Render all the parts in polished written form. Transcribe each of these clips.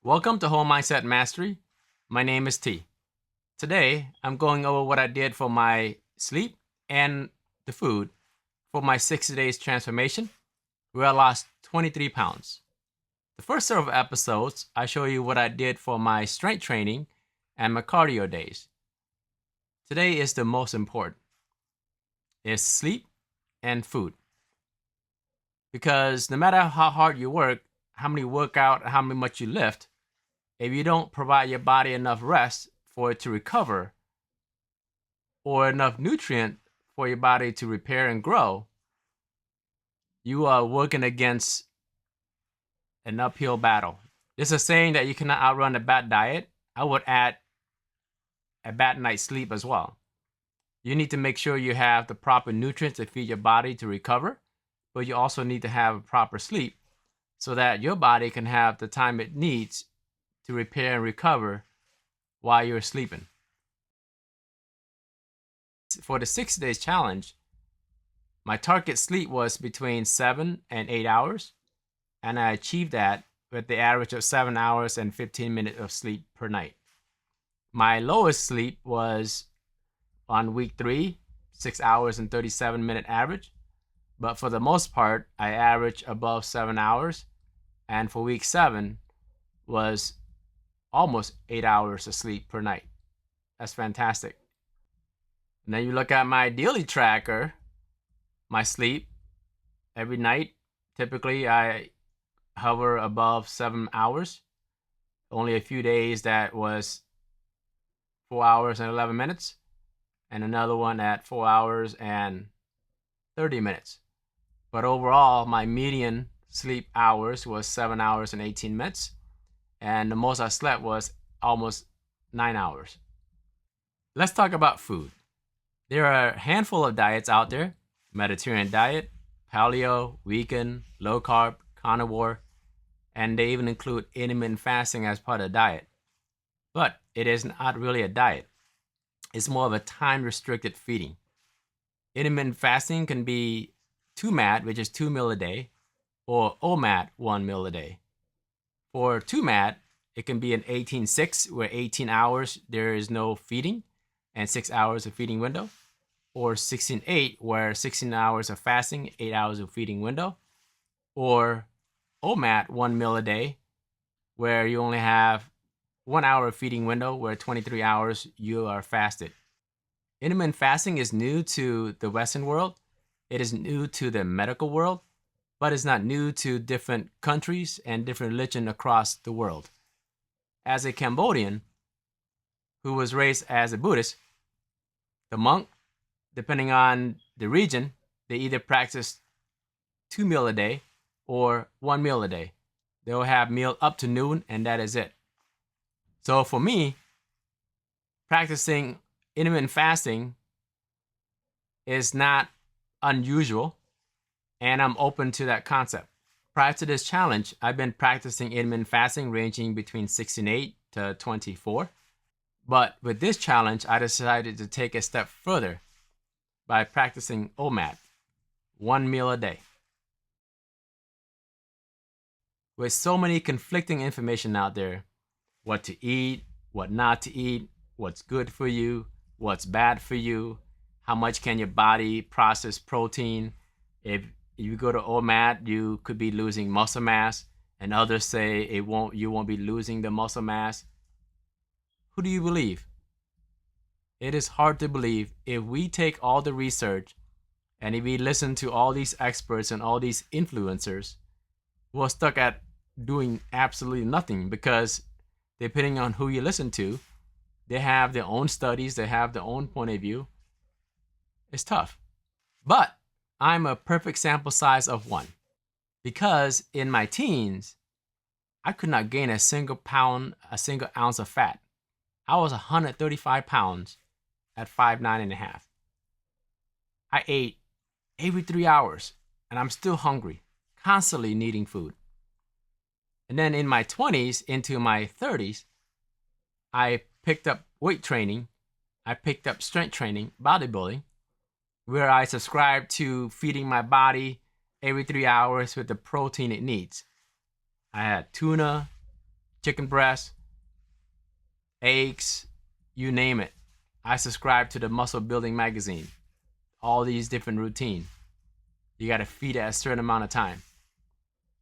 Welcome to Whole Mindset Mastery. My name is T. Today, I'm going over what I did for my sleep and the food for my 60 days transformation, where I lost 23 pounds. The first several episodes, I show you what I did for my strength training and my cardio days. Today is the most important. It's sleep and food. Because no matter how hard you work, how many workout, how much you lift, if you don't provide your body enough rest for it to recover or enough nutrient for your body to repair and grow, you are working against an uphill battle. There's a saying that you cannot outrun a bad diet. I would add a bad night's sleep as well. You need to make sure you have the proper nutrients to feed your body to recover, but you also need to have a proper sleep so that your body can have the time it needs to repair and recover while you're sleeping. For the 6 days challenge, my target sleep was between 7 and 8 hours, and I achieved that with the average of 7 hours and 15 minutes of sleep per night. My lowest sleep was on week 3, 6 hours and 37-minute average, but for the most part, I averaged above 7 hours, and for week 7 was almost 8 hours of sleep per night. That's fantastic. And then you look at my daily tracker, my sleep every night. Typically, I hover above 7 hours. Only a few days that was 4 hours and 11 minutes, and another one at 4 hours and 30 minutes. But overall, my median sleep hours was 7 hours and 18 minutes, and the most I slept was almost 9 hours. Let's talk about food. There are a handful of diets out there: Mediterranean diet, paleo, vegan, low carb, carnivore, and they even include intermittent fasting as part of the diet. But it is not really a diet. It's more of a time-restricted feeding. Intermittent fasting can be 2MAD, which is 2 meals a day, or omad, 1 meal a day. For 2MAD, it can be an 18-6, where 18 hours there is no feeding and 6 hours of feeding window, or 16-8, where 16 hours of fasting, 8 hours of feeding window, or omad, 1 meal a day, where you only have 1 hour of feeding window, where 23 hours you are fasted. Intermittent fasting is new to the Western world. It is new to the medical world, but it's not new to different countries and different religions across the world. As a Cambodian who was raised as a Buddhist, the monk, depending on the region, they either practice 2 meals a day or 1 meal a day. They'll have meal up to noon, and that is it. So for me, practicing intermittent fasting is not unusual, and I'm open to that concept. Prior to this challenge, I've been practicing intermittent fasting ranging between 16-8 to 24. But with this challenge, I decided to take a step further by practicing omad, 1 meal a day. With so many conflicting information out there, what to eat, what not to eat, what's good for you, what's bad for you, how much can your body process protein. If you go to omad, you could be losing muscle mass, and others say you won't be losing the muscle mass. Who do you believe? It is hard to believe if we take all the research and if we listen to all these experts and all these influencers, we're stuck at doing absolutely nothing, because depending on who you listen to, they have their own studies, they have their own point of view. It's tough. But I'm a perfect sample size of one, because in my teens, I could not gain a single ounce of fat. I was 135 pounds at 5'9.5". I ate every 3 hours, and I'm still hungry, constantly needing food. And then in my 20s into my 30s, I picked up weight training, I picked up strength training, bodybuilding, where I subscribed to feeding my body every 3 hours with the protein it needs. I had tuna, chicken breast, eggs, you name it. I subscribe to the Muscle Building magazine. All these different routines. You got to feed it a certain amount of time.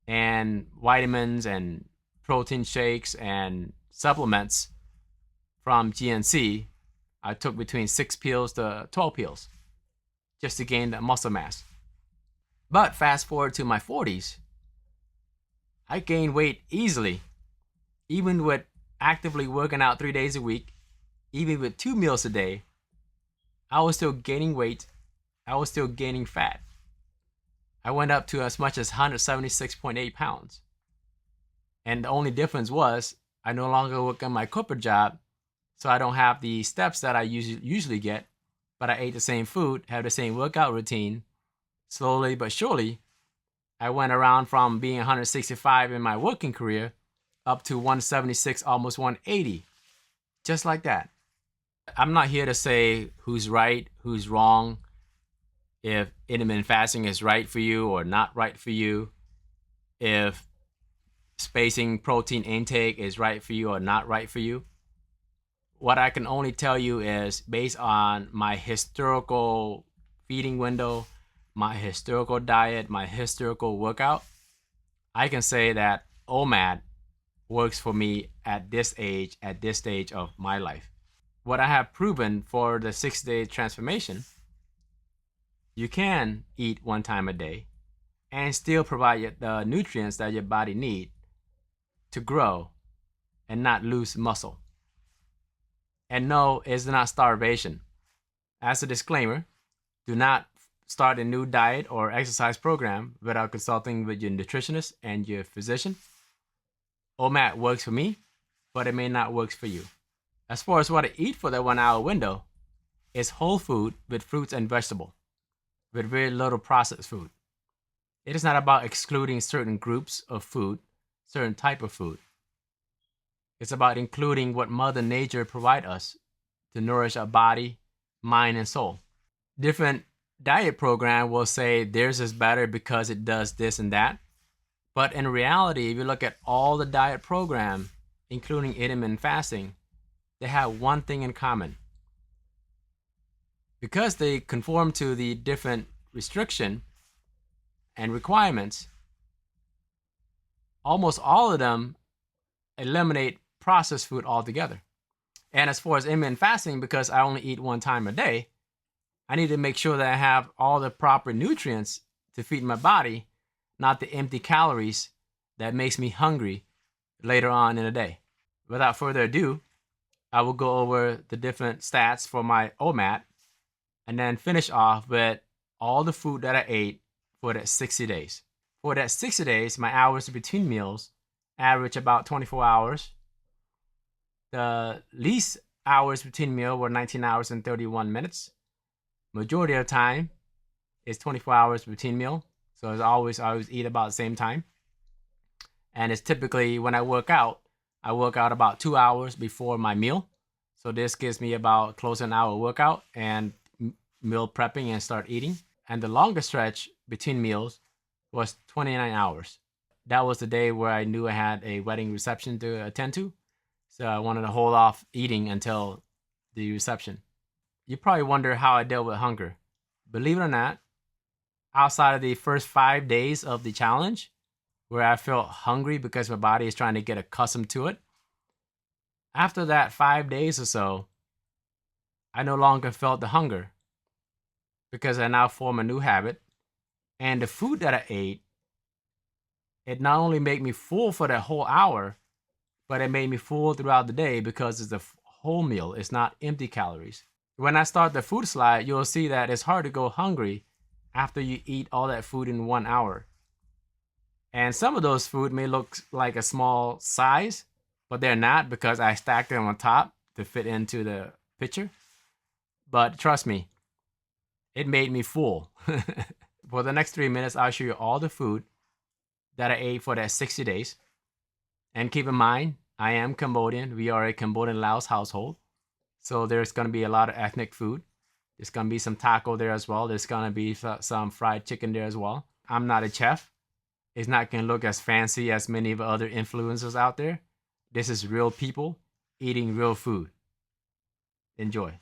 And vitamins and protein shakes and supplements from GNC, I took between 6 pills to 12 pills just to gain the muscle mass. But fast forward to my 40s, I gained weight easily, even with actively working out 3 days a week, even with 2 meals a day. I was still gaining weight. I was still gaining fat. I went up to as much as 176.8 pounds. And the only difference was I no longer work on my corporate job, so I don't have the steps that I usually get, but I ate the same food, have the same workout routine. Slowly but surely, I went around from being 165 in my working career up to 176, almost 180, just like that. I'm not here to say who's right, who's wrong, if intermittent fasting is right for you or not right for you, if spacing protein intake is right for you or not right for you. What I can only tell you is based on my historical feeding window, my historical diet, my historical workout, I can say that OMAD works for me at this age, at this stage of my life. What I have proven for the 6-day transformation, you can eat 1 time a day and still provide the nutrients that your body needs to grow and not lose muscle. And no, it's not starvation. As a disclaimer, do not start a new diet or exercise program without consulting with your nutritionist and your physician. OMAD works for me, but it may not work for you. As far as what I eat for the 1 hour window, it's whole food with fruits and vegetables, with very little processed food. It is not about excluding certain groups of food, certain type of food. It's about including what Mother Nature provides us to nourish our body, mind, and soul. Different diet program will say theirs is better because it does this and that. But in reality, if you look at all the diet program, including intermittent fasting, they have one thing in common. Because they conform to the different restriction and requirements, almost all of them eliminate processed food altogether. And as far as intermittent fasting, because I only eat 1 time a day, I need to make sure that I have all the proper nutrients to feed my body, not the empty calories that makes me hungry later on in the day. Without further ado, I will go over the different stats for my OMAD and then finish off with all the food that I ate for that 60 days. For that 60 days, my hours between meals average about 24 hours. The least hours between meal were 19 hours and 31 minutes. Majority of the time is 24 hours between meal. So as always, I always eat about the same time. And it's typically when I work out about 2 hours before my meal. So this gives me about close to an hour workout and meal prepping and start eating. And the longest stretch between meals was 29 hours. That was the day where I knew I had a wedding reception to attend to. So I wanted to hold off eating until the reception. You probably wonder how I dealt with hunger. Believe it or not, outside of the first 5 days of the challenge, where I felt hungry because my body is trying to get accustomed to it, after that 5 days or so, I no longer felt the hunger because I now form a new habit. And the food that I ate, it not only made me full for that whole hour, but it made me full throughout the day because it's a whole meal. It's not empty calories. When I start the food slide, you'll see that it's hard to go hungry after you eat all that food in 1 hour. And some of those food may look like a small size, but they're not because I stacked them on top to fit into the picture. But trust me, it made me full. For the next 3 minutes, I'll show you all the food that I ate for that 60 days. And keep in mind, I am Cambodian. We are a Cambodian Laos household. So there's going to be a lot of ethnic food. There's going to be some taco there as well. There's going to be some fried chicken there as well. I'm not a chef. It's not going to look as fancy as many of the other influencers out there. This is real people eating real food. Enjoy.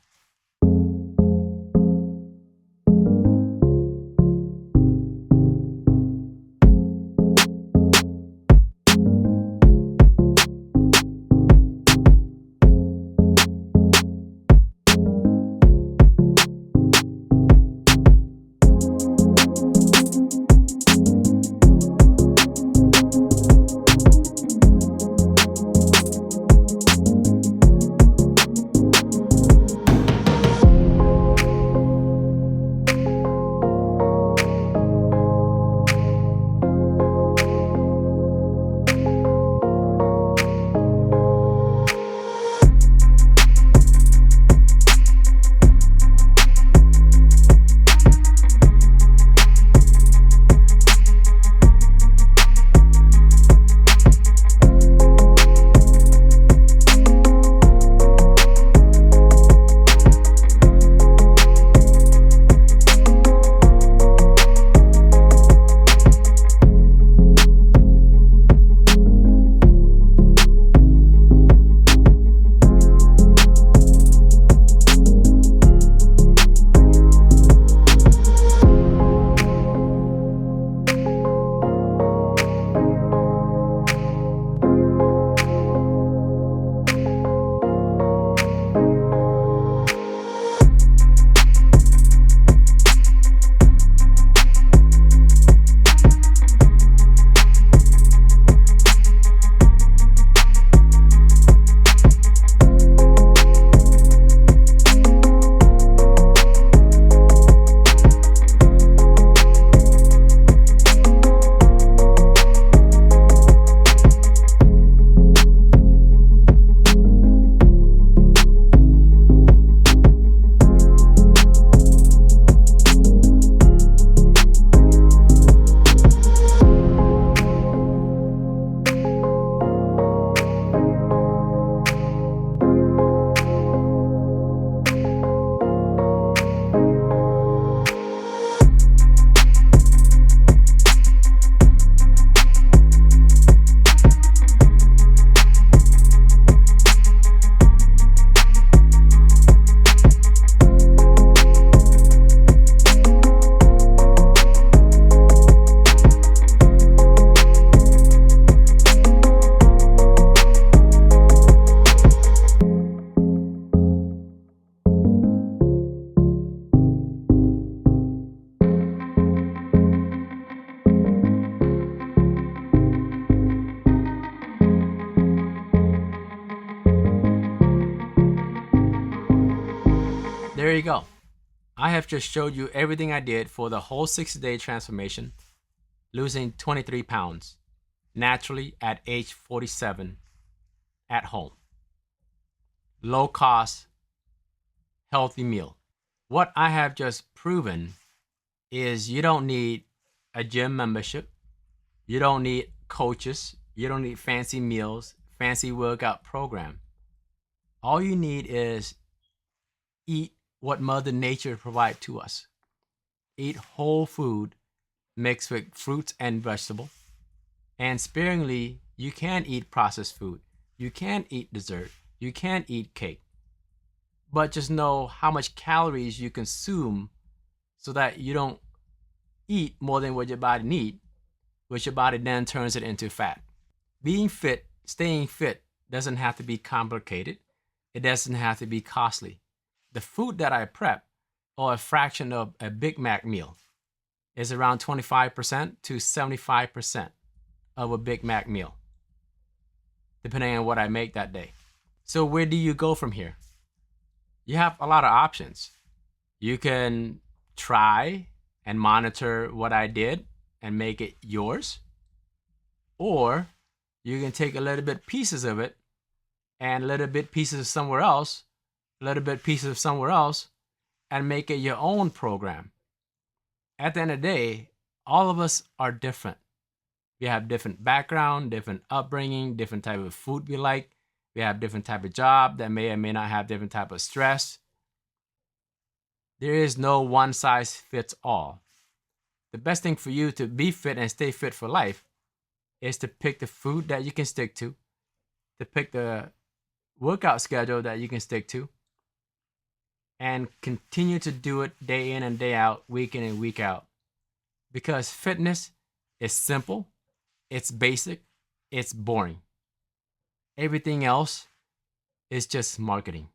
There you go. I have just showed you everything I did for the whole 60-day transformation, losing 23 pounds naturally at age 47 at home. Low cost, healthy meal. What I have just proven is you don't need a gym membership. You don't need coaches. You don't need fancy meals, fancy workout program. All you need is eat what Mother Nature provides to us. Eat whole food mixed with fruits and vegetables. And sparingly, you can eat processed food. You can eat dessert. You can eat cake. But just know how much calories you consume so that you don't eat more than what your body needs, which your body then turns it into fat. Being fit, staying fit, doesn't have to be complicated. It doesn't have to be costly. The food that I prep, or a fraction of a Big Mac meal, is around 25% to 75% of a Big Mac meal, depending on what I make that day. So where do you go from here? You have a lot of options. You can try and monitor what I did and make it yours. Or you can take a little bit pieces of it and a little bit pieces of somewhere else, a little bit pieces of somewhere else, and make it your own program. At the end of the day, all of us are different. We have different background, different upbringing, different type of food we like. We have different type of job that may or may not have different type of stress. There is no one size fits all. The best thing for you to be fit and stay fit for life is to pick the food that you can stick to, to pick the workout schedule that you can stick to and continue to do it day in and day out, week in and week out. Because fitness is simple, it's basic, it's boring. Everything else is just marketing.